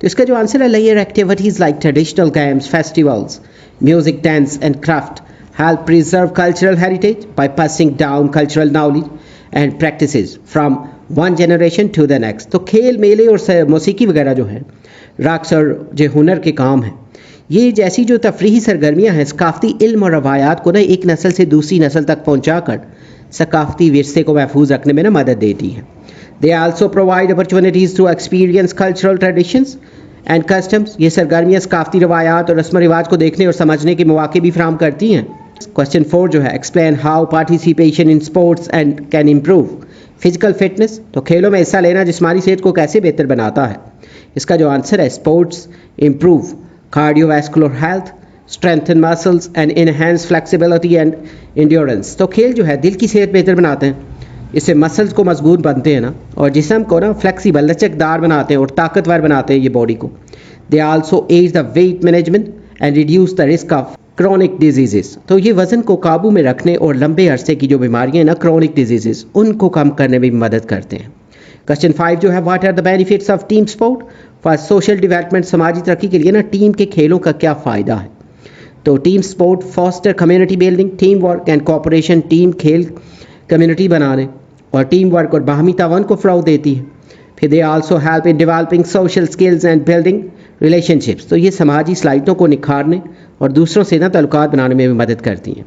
تو اس کا جو آنسر ہے layer activities like traditional games, festivals, music, dance and craft help preserve cultural heritage by passing down cultural knowledge and practices from one generation to the next. تو کھیل, میلے اور موسیقی وغیرہ جو ہے, رقص اور جو ہنر کے کام ہیں, یہ جیسی جو تفریحی سرگرمیاں ہیں ثقافتی علم اور روایات کو نا ایک نسل سے دوسری نسل تک پہنچا کر ثقافتی ورثے کو محفوظ رکھنے میں نا مدد دیتی ہیں. They also provide opportunities to experience cultural traditions and customs. یہ سرگرمیاں ثقافتی روایات اور رسم و رواج کو دیکھنے اور سمجھنے کے مواقع بھی فراہم کرتی ہیں. Question 4 جو ہے explain how participation in sports and can improve physical fitness. تو کھیلوں میں حصہ لینا جسمانی صحت کو کیسے بہتر بناتا ہے. اس کا جو آنسر ہے sports improve cardiovascular health, strengthen muscles and enhance flexibility and endurance. تو کھیل جو ہے دل کی صحت بہتر بناتے ہیں, اس سے مسلز کو مضبوط بنتے ہیں نا, اور جسم کو نا فلیکسیبل, لچکدار بناتے ہیں اور طاقتور بناتے ہیں یہ باڈی کو. They also aid the weight management and reduce the risk of chronic diseases. تو یہ وزن کو قابو میں رکھنے اور لمبے عرصے کی جو بیماریاں ہیں نا chronic diseases, ان کو کم کرنے میں بھی مدد کرتے ہیں. Question 5 جو ہے what are the benefits of team sport for social development. سماجی ترقی کے لیے نا ٹیم کے کھیلوں کا کیا فائدہ ہے. تو team support faster community building, team work and cooperation. Team کھیل کمیونٹی بنانے اور ٹیم ورک اور باہمی تعاون کو فروغ دیتی ہے. پھر they also help in developing social skills and building relation ships. تو یہ سماجی صلاحیتوں کو نکھارنے اور دوسروں سے نا تعلقات بنانے میں بھی مدد کرتی ہیں.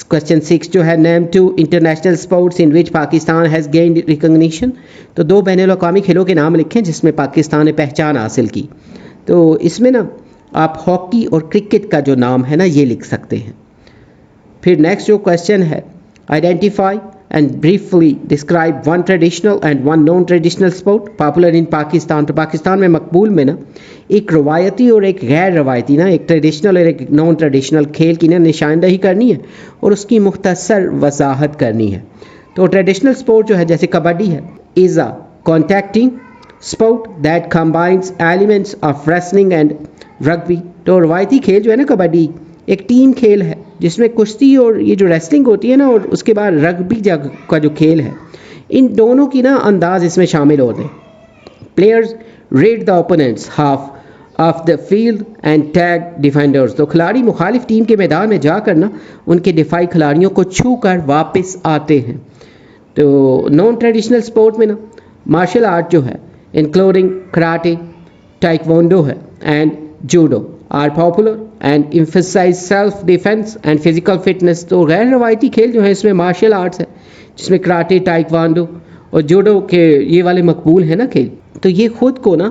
Question 6 جو ہے name 2 international sports in which Pakistan has gained recognition. تو 2 بین الاقوامی کھیلوں کے نام لکھیں جس میں پاکستان نے پہچان حاصل کی. تو اس میں نا آپ ہاکی اور کرکٹ کا جو نام ہے نا یہ لکھ سکتے ہیں. پھر نیکسٹ جو کوشچن ہے identify and briefly describe one traditional and one non traditional sport popular in Pakistan. تو پاکستان میں مقبول میں نا ایک روایتی اور ایک غیر روایتی نا ایک ٹریڈیشنل اور ایک نان ٹریڈیشنل کھیل کی نا نشاندہی کرنی ہے اور اس کی مختصر وضاحت کرنی ہے. تو ٹریڈیشنل اسپورٹ جو ہے جیسے کبڈی ہے is a contacting sport that combines elements of wrestling and rugby. تو روایتی کھیل جو ہے نا کبڈی ایک ٹیم کھیل ہے جس میں کشتی اور یہ جو ریسلنگ ہوتی ہے نا اور اس کے بعد رگبی کا جو کھیل ہے, ان دونوں کی نا انداز اس میں شامل ہوتے ہیں. Players read the opponents half of the field and tag defenders. تو کھلاڑی مخالف ٹیم کے میدان میں جا کر نا ان کے دفاعی کھلاڑیوں کو چھو کر واپس آتے ہیں. تو نان ٹریڈیشنل اسپورٹ میں نا مارشل آرٹ جو ہے انکلوڈنگ کراٹے, ٹائیکوانڈو ہے and judo are popular and emphasize self defense and physical fitness. تو غیر روایتی کھیل جو ہیں اس میں مارشل آرٹس ہے جس میں کراٹے, ٹائیکوانڈو اور جوڈو کے یہ والے مقبول ہیں نا کھیل. تو یہ خود کو نا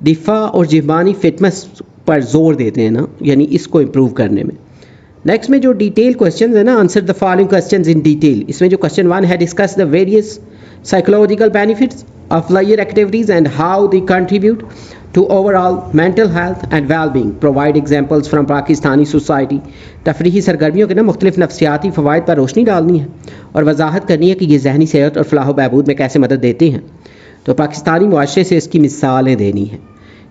دفاع اور جسمانی فٹنس پر زور دیتے ہیں نا, یعنی اس کو امپروو کرنے میں. نیکسٹ میں جو ڈیٹیل کوشچنز ہیں نا answer the following questions in detail. اس میں جو کوشچن 1 ہے discuss the various psychological benefits of leisure activities and how they contribute to overall mental health and well-being. Provide examples from Pakistani society. تفریحی سرگرمیوں کے نا مختلف نفسیاتی فوائد پر روشنی ڈالنی ہے اور وضاحت کرنی ہے کہ یہ ذہنی صحت اور فلاح و بہبود میں کیسے مدد دیتے ہیں. تو پاکستانی معاشرے سے اس کی مثالیں دینی ہیں.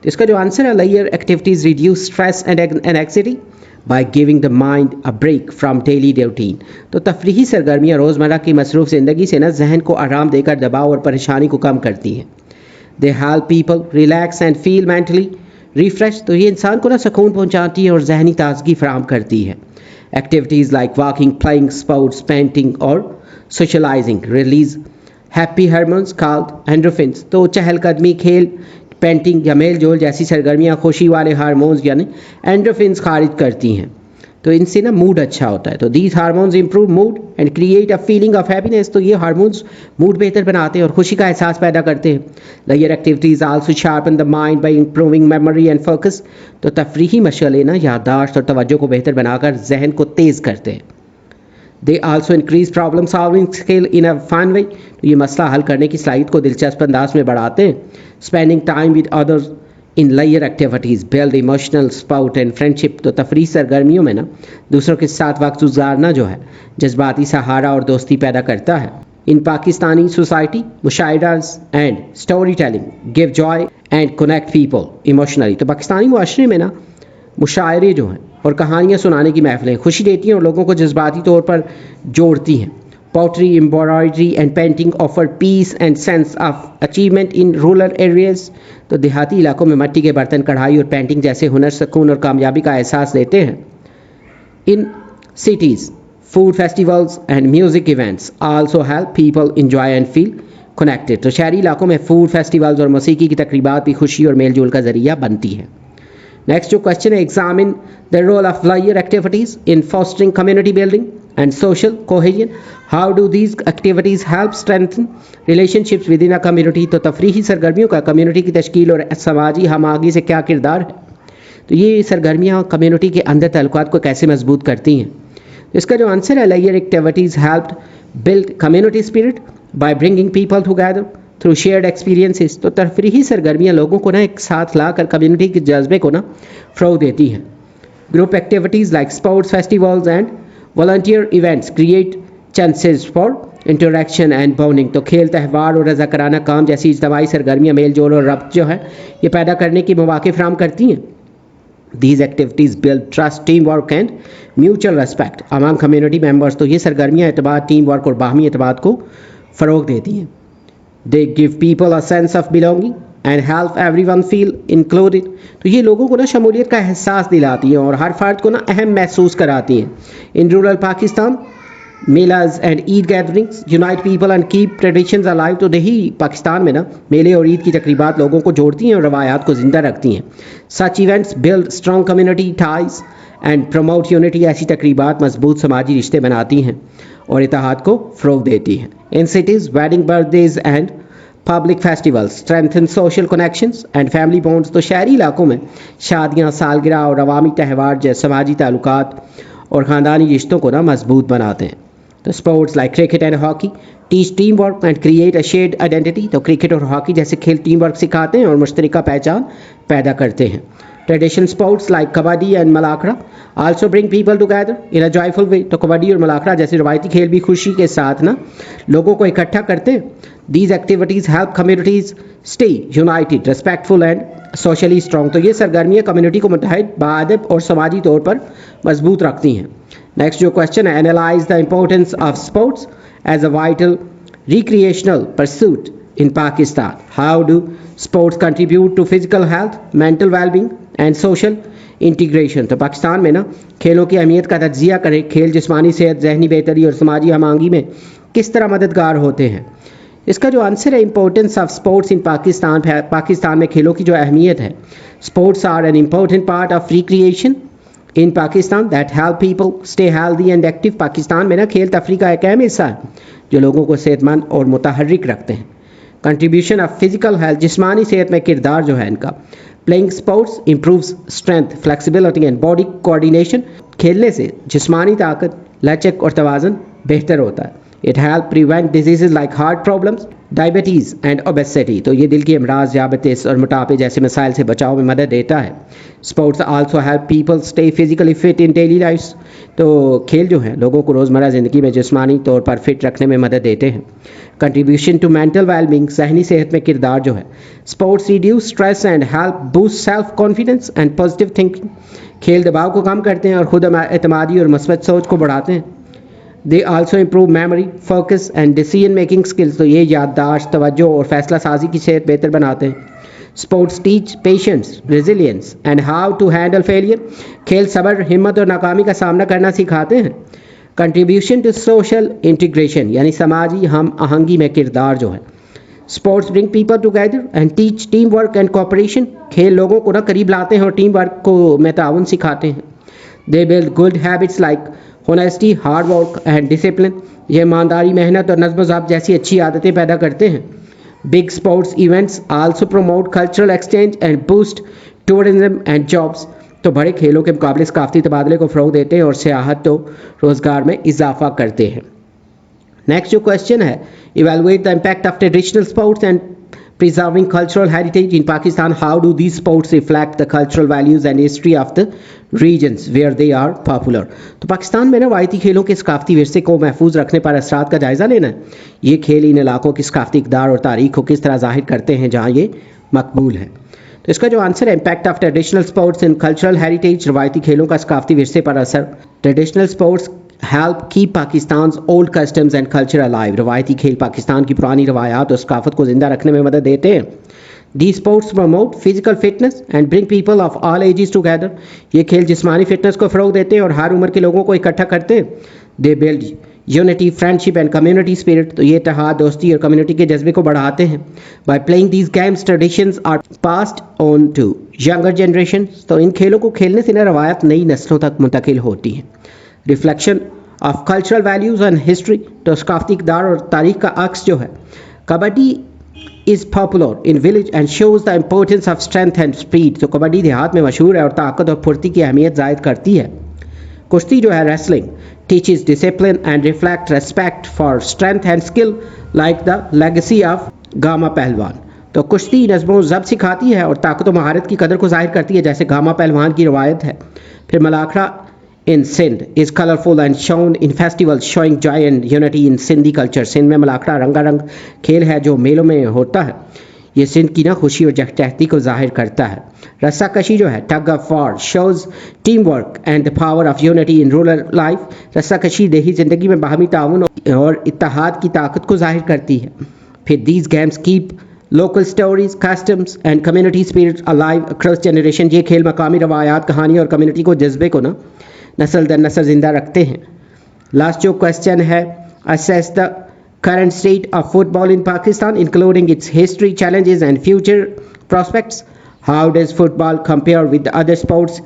تو اس کا جو آنسر ہے leisure activities reduce stress and anxiety by giving the mind a break from daily routine. تو تفریحی سرگرمیاں روزمرہ کی مصروف زندگی سے نا ذہن کو آرام دے کر دباؤ اور پریشانی کو کم کرتی ہیں. They help people relax and feel mentally refreshed. تو یہ انسان کو نا سکون پہنچاتی ہے اور ذہنی تازگی فراہم کرتی ہے. Activities like walking, playing sports, painting or socializing release happy hormones called endorphins. تو چہل قدمی, کھیل, پینٹنگ یا میل جول جیسی سرگرمیاں خوشی والے ہارمونز یعنی اینڈورفنس خارج کرتی ہیں. تو ان سے نا موڈ اچھا ہوتا ہے. تو these hormones improve mood and create a feeling of happiness. تو یہ ہارمونز موڈ بہتر بناتے ہیں اور خوشی کا احساس پیدا کرتے ہیں. Layer activities also sharpen the mind by improving memory and focus. تو تفریحی مشغلے نا یادداشت اور توجہ کو بہتر بنا کر ذہن کو تیز کرتے ہیں. They also increase problem solving skill in a fun way. تو یہ مسئلہ حل کرنے کی صلاحیت کو دلچسپ انداز میں بڑھاتے ہیں. Spending time with others in لیئر activities build emotional support and friendship. تو تفریح سرگرمیوں میں نا دوسروں کے ساتھ وقت گزارنا جو ہے جذباتی سہارا اور دوستی پیدا کرتا ہے. ان پاکستانی سوسائٹی مشاعرز and story telling give joy and connect people emotionally. تو پاکستانی معاشرے میں نا مشاعرے جو ہیں اور کہانیاں سنانے کی محفلیں خوشی دیتی ہیں اور لوگوں کو جذباتی طور پر جوڑتی ہیں Pottery, embroidery and painting offer peace and sense of achievement in rural areas. تو دیہاتی علاقوں میں مٹی کے برتن, کڑھائی اور پینٹنگ جیسے ہنر سکون اور کامیابی کا احساس دیتے ہیں. In cities, food festivals and music events also help people enjoy and feel connected. تو شہری علاقوں میں فوڈ فیسٹیولز اور موسیقی کی تقریبات بھی خوشی اور میل جول کا ذریعہ بنتی ہیں. نیکسٹ جو کوشچن ہے, examine the role of leisure activities in fostering community building and social cohesion. How do these activities help strengthen relationships within a community? تو تفریحی سرگرمیوں کا کمیونٹی کی تشکیل اور سماجی ہم آہنگی سے کیا کردار ہے؟ تو یہ سرگرمیاں کمیونٹی کے اندر تعلقات کو کیسے مضبوط کرتی ہیں؟ اس کا جو آنسر ہے, leisure activities helped build community spirit by bringing people together through shared experiences. تو تفریحی سرگرمیاں لوگوں کو ایک ساتھ لا کر کمیونٹی کے جذبے کو فروغ دیتی ہیں. Group activities like sports festivals and volunteer events create chances for interaction and bonding. تو کھیل, تہوار اور رضاکارانہ کام جیسی اجتماعی سرگرمیاں میل جول اور ربط جو ہے یہ پیدا کرنے کی مواقع فراہم کرتی ہیں. These activities build trust, teamwork and mutual respect among community members. تو یہ سرگرمیاں اعتماد, ٹیم ورک اور باہمی اعتماد کو فروغ دیتی ہیں. They give people a sense of belonging and help everyone feel included. تو یہ لوگوں کو شمولیت کا احساس دلاتی ہیں اور ہر فرد کو اہم محسوس کراتی ہیں. In rural Pakistan, میلاز and Eid gatherings unite people and keep traditions alive. تو دیہی پاکستان میں میلے اور عید کی تقریبات لوگوں کو جوڑتی ہیں اور روایات کو زندہ رکھتی ہیں. Such events build strong community ties and promote unity. ایسی تقریبات مضبوط سماجی رشتے بناتی ہیں اور اتحاد کو فروغ دیتی ہیں. In cities, wedding, birthdays and public festivals strengthen social connections and family bonds. تو شہری علاقوں میں شادیاں, سالگرہ اور عوامی تہوار جیسے سماجی تعلقات اور خاندانی رشتوں کو مضبوط بناتے ہیں. تو sports like cricket and hockey teach team work and create a shared identity. تو کرکٹ اور ہاکی جیسے کھیل ٹیم ورک سکھاتے ہیں اور مشترکہ پہچان پیدا کرتے ہیں. Traditional sports like kabaddi and Malakhra also bring people together in a joyful way. تو کبڈی اور ملاکھڑا جیسے روایتی کھیل بھی خوشی کے ساتھ لوگوں کو اکٹھا کرتے ہیں. These activities help communities stay United, respectful and socially strong. تو یہ سرگرمیاں کمیونٹی کو متحد, باادب اور سماجی طور پر مضبوط رکھتی ہیں. نیکسٹ جو کوشچن ہے, analyse the importance of sports as a vital recreational pursuit in Pakistan. How do sports contribute to physical health, mental well being and social integration. تو پاکستان میں کھیلوں کی اہمیت کا تجزیہ کریں. کھیل جسمانی صحت, ذہنی بہتری اور سماجی ہم آہنگی میں کس طرح مددگار ہوتے ہیں؟ اس کا جو آنسر ہے, importance of sports in Pakistan. Pakistan میں کھیلوں کی جو اہمیت ہے, sports are an important part of recreation in Pakistan that help people stay healthy and active. Pakistan میں کھیل تفریح کا ایک اہم حصہ ہے جو لوگوں کو صحت مند اور متحرک رکھتے ہیں. کنٹریبیوشن آف فزیکل ہیلتھ, جسمانی صحت میں کردار جو ہے ان کا. Playing sports improves strength, flexibility and body coordination. کھیلنے سے جسمانی طاقت, لچک اور توازن بہتر ہوتا ہے. It help prevent diseases like heart problems, diabetes and obesity. تو یہ دل کے امراض, ذیابیطس اور موٹاپے جیسے مسائل سے بچاؤ میں مدد دیتا ہے. Sports also help people stay physically fit in daily lives. تو کھیل جو ہیں لوگوں کو روزمرہ زندگی میں جسمانی طور پر فٹ رکھنے میں مدد دیتے ہیں. Contribution to mental well-being, ذہنی صحت میں کردار جو ہے. Sports reduce stress and help boost self-confidence and positive thinking. کھیل دباؤ کو کم کرتے ہیں اور خود اعتمادی اور مثبت سوچ کو بڑھاتے ہیں. They also improve memory, focus and decision making skills. تو یہ یادداشت, توجہ اور فیصلہ سازی کی صحت بہتر بناتے ہیں. Sports teach patience, resilience and how to handle failure. کھیل صبر, ہمت اور ناکامی کا سامنا کرنا سکھاتے ہیں. Contribution to social integration, یعنی سماجی ہم آہنگی میں کردار جو ہے. Sports bring people together and teach teamwork and cooperation. کھیل لوگوں کو قریب لاتے ہیں اور ٹیم ورک کو میں تعاون سکھاتے ہیں. They build good habits like honesty, hard work and discipline. یہ ایمانداری, محنت اور نظم و ضبط جیسی اچھی عادتیں پیدا کرتے ہیں. Big sports events also promote cultural exchange and boost tourism and jobs. تو بڑے کھیلوں کے مقابلے ثقافتی تبادلے کو فروغ دیتے ہیں اور سیاحت تو روزگار میں اضافہ کرتے ہیں. نیکسٹ جو کوشچن ہے, evaluate the impact of traditional sports and preserving cultural heritage in Pakistan. How do these sports reflect the cultural values and history of the regions where they are popular? تو پاکستان میں روایتی کھیلوں کے ثقافتی ورثے کو محفوظ رکھنے پر اثرات کا جائزہ لینا ہے. یہ کھیل ان علاقوں کی ثقافتی اقدار اور تاریخ کو کس طرح ظاہر کرتے ہیں جہاں یہ مقبول ہے. تو اس کا جو آنسر ہے, impact of traditional sports in cultural heritage. روایتی کھیلوں کا ثقافتی ورثے پر اثر. Traditional sports help keep Pakistan's old customs and culture alive. روایتی کھیل پاکستان کی پرانی روایات اور ثقافت کو زندہ رکھنے میں مدد دیتے ہیں. These sports promote physical fitness and bring people of all ages together. یہ کھیل جسمانی فٹنس کو فروغ دیتے ہیں اور ہر عمر کے لوگوں کو اکٹھا کرتے ہیں. They build unity, friendship and community spirit. تو یہ اتحاد، دوستی اور کمیونٹی کے جذبے کو بڑھاتے ہیں. By playing these games, traditions are passed on to younger generations. تو ان کھیلوں کو کھیلنے سے روایت نئی نسلوں تک منتقل ہوتی ہیں. Reflection of cultural values and history. تو ثقافتی اقدار اور تاریخ کا عکس جو ہے. Kabaddi is popular in village and shows the importance of strength and speed. تو کبڈی دیہات میں مشہور ہے اور طاقت اور پھرتی کی اہمیت ظاہر کرتی ہے. کشتی جو ہے wrestling teaches discipline and reflect respect for strength and skill like the legacy of Gama پہلوان. تو کشتی نظم و ضبط سکھاتی ہے اور طاقت و مہارت کی قدر کو ظاہر کرتی ہے جیسے گاما پہلوان کی روایت ہے. پھر ملاکھڑا in Sindh is colorful and shown in festivals showing joy and unity in Sindhi culture. Sindh میں ملاکھڑا رنگا رنگ کھیل ہے جو میلوں میں ہوتا ہے. یہ سندھ کی خوشی اور یکجہتی کو ظاہر کرتا ہے. رسا کشی جو ہے tug of war shows teamwork and the power of unity in rural life. رسا کشی دیہی زندگی میں باہمی تعاون اور اتحاد کی طاقت کو ظاہر کرتی ہے. پھر these games keep local stories, customs and community spirits alive across generation. یہ کھیل مقامی روایات، کہانی اور کمیونٹی کو جذبے کو نسل در نسل زندہ رکھتے ہیں. لاسٹ جو کوشچن ہے assess the current state of football in Pakistan including its history, challenges and future prospects. How does football compare with the other sports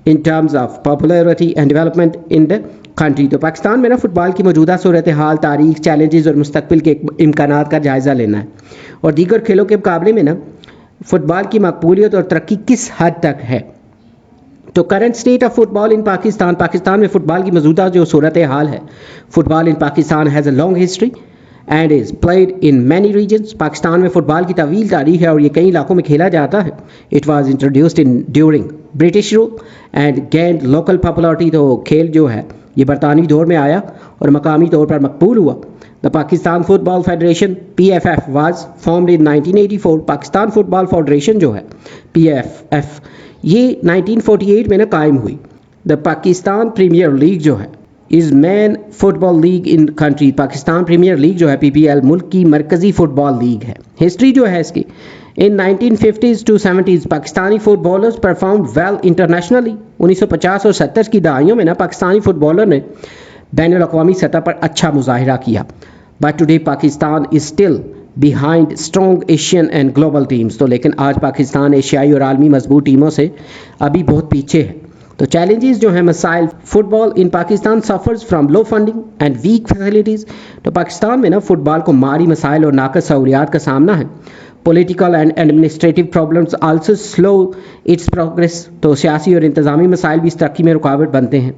in terms of popularity and development in the country. تو پاکستان میں football کی موجودہ صورتحال، تاریخ، challenges اور مستقبل کے امکانات کا جائزہ لینا ہے اور دیگر کھیلوں کے مقابلے میں فٹ بال کی مقبولیت اور ترقی کس حد تک ہے. تو current state of football in Pakistan میں فٹ بال کی موجودہ جو صورتحال ہے. Football in Pakistan has a long history and is played in many regions. Pakistan میں فٹ بال کی طویل تاریخ ہے اور یہ کئی علاقوں میں کھیلا جاتا ہے. It was introduced during British rule and gained local popularity. تو کھیل جو ہے یہ برطانوی دور میں آیا اور مقامی طور پر مقبول ہوا. The Pakistan Football Federation PFF was formed in 1984. Pakistan football federation جو ہے PFF یہ 1948 میں قائم ہوئی. دا پاکستان پریمیئر لیگ جو ہے is main football league in country. Pakistan premier league جو ہے PPL ملک کی مرکزی فٹ بال لیگ ہے. ہسٹری جو ہے اس کی in 1950s to 70s Pakistani footballers performed well internationally. 1950 اور 70 کی دہائیوں میں پاکستانی فٹ بالر نے بین الاقوامی سطح پر اچھا مظاہرہ کیا. But today Pakistan is still behind strong Asian and global teams. تو لیکن آج پاکستان ایشیائی اور عالمی مضبوط ٹیموں سے ابھی بہت پیچھے ہے. تو چیلنجز جو ہیں مسائل football in Pakistan suffers from low funding and weak facilities. تو پاکستان میں فٹ بال کو مالی مسائل اور ناقص سہولیات کا سامنا ہے. Political and administrative problems also slow its progress. تو سیاسی اور انتظامی مسائل بھی اس ترقی میں رکاوٹ بنتے ہیں.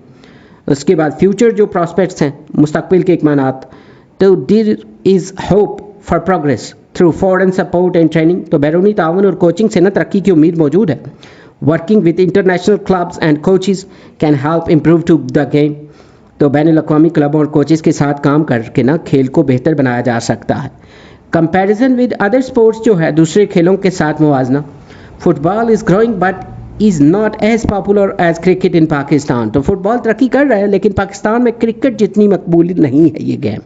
اس کے بعد فیوچر جو پراسپیکٹس ہیں، مستقبل کے اکمانات. تو there is hope for progress through foreign support and training. تو بیرونی تعاون اور کوچنگ سے ترقی کی امید موجود ہے. Working with international clubs and coaches can help improve to the game. تو بین الاقوامی کلبوں اور کوچز کے ساتھ کام کر کے کھیل کو بہتر بنایا جا سکتا ہے. کمپیریزن ود ادر اسپورٹس جو ہے دوسرے کھیلوں کے ساتھ موازنہ. Football is growing but is not as popular as cricket in Pakistan. تو فٹ بال ترقی کر رہا ہے لیکن پاکستان میں کرکٹ جتنی مقبول نہیں ہے یہ گیم.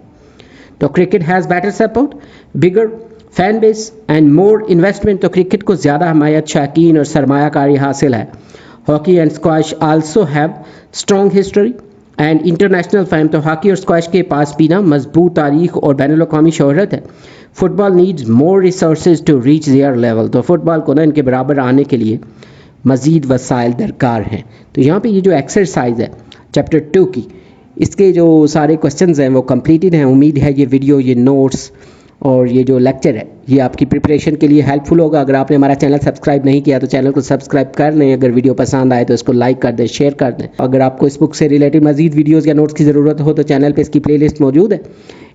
تو cricket has better support, bigger fan base and more investment. تو کرکٹ کو زیادہ حمایت، شائقین اور سرمایہ کاری حاصل ہے. Hockey and squash also have strong history and international fame. تو ہاکی اور اسکواش کے پاس بھی مضبوط تاریخ اور بین الاقوامی شہرت ہے. Football needs more resources to reach their level. تو فٹ بال کو ان کے برابر آنے کے لیے مزید وسائل درکار ہیں. تو یہاں پہ یہ جو ایکسرسائز ہے چیپٹر 2 کی، اس کے جو سارے کوشچنز ہیں وہ کمپلیٹڈ ہیں. امید ہے یہ ویڈیو، یہ نوٹس اور یہ جو لیکچر ہے یہ آپ کی پریپریشن کے لیے ہیلپ فل ہوگا. اگر آپ نے ہمارا چینل سبسکرائب نہیں کیا تو چینل کو سبسکرائب کر لیں. اگر ویڈیو پسند آئے تو اس کو لائک کر دیں، شیئر کر دیں. اگر آپ کو اس بک سے ریلیٹڈ مزید ویڈیوز یا نوٹس کی ضرورت ہو تو چینل پہ اس کی پلے لسٹ موجود ہے.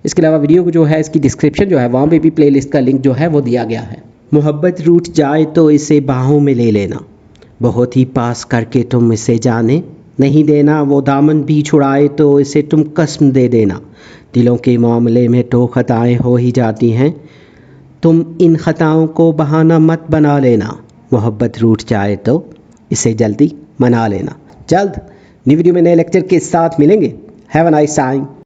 اس کے علاوہ ویڈیو جو ہے اس کی ڈسکرپشن جو ہے وہاں پہ بھی پلے لسٹ کا لنک جو ہے وہ دیا گیا ہے. محبت روٹ جائے تو اسے باہوں میں لے لینا، بہت ہی پاس کر کے تم اسے جانے نہیں دینا. وہ دامن بھی چھڑائے تو اسے تم قسم دے دینا. دلوں کے معاملے میں تو خطائیں ہو ہی جاتی ہیں، تم ان خطاؤں کو بہانہ مت بنا لینا. محبت روٹ جائے تو اسے جلدی منا لینا. جلد نئی ویڈیو میں نئے لیکچر کے ساتھ ملیں گے. Have a nice time.